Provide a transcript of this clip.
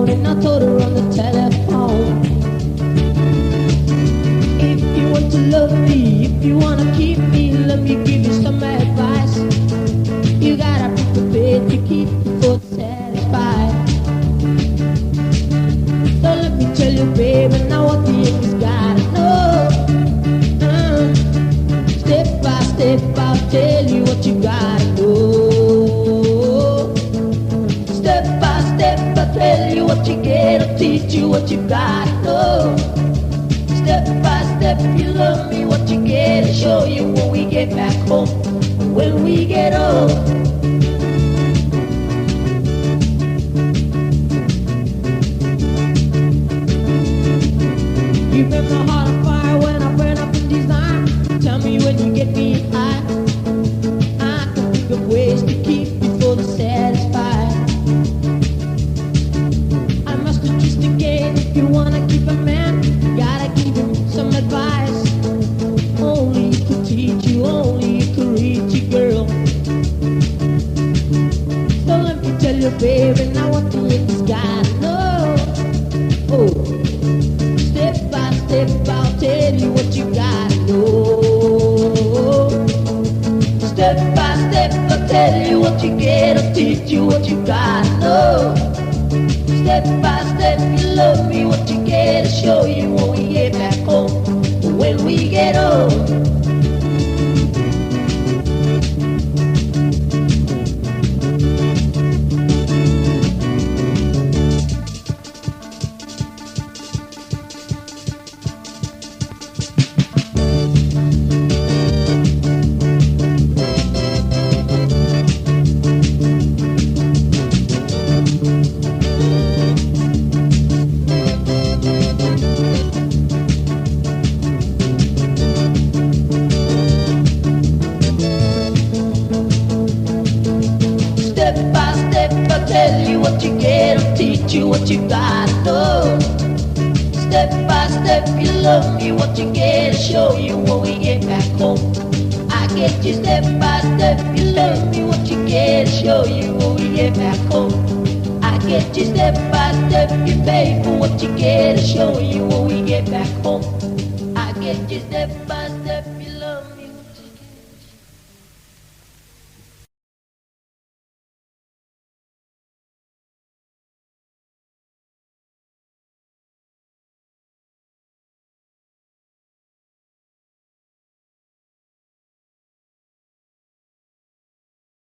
morning I told her on the telephone, if you want to love me, if you want to keep me, let me give you some advice. You gotta be prepared to keep your foot satisfied. So let me tell you, baby, now what the heck is gotta know. Step by step, I'll tell you what you gotta know. Step by step, I'll tell you what you get, I'll teach you what you gotta know. Step by step, you love me, what you get, I'll show you when we get back home, when we get old. You make my heart on fire when I burn up in design. Tell me when you get me high, I can think of ways to keep you fully satisfied. I must adjust again. If you wanna keep a man, you gotta give him some advice. Only you can teach you, only you can reach you, girl. So let me tell you, baby, now what the heck is gotta know. Oh, step by step, I'll tell you what you gotta know. Step by step, I'll tell you what you get, I'll teach you what you gotta know. Step by step, you love me, what you get, I'll show you when we get back home, when we get old. Tell you what you get, I'll teach you what you gotta know. Step by step, you love me, what you get, I'll show you when we get back home. I get you step by step, you love me, what you get, I'll show you when we get back home. I get you step by step, you pay for what you get, I'll show you when we get back home. I get you step by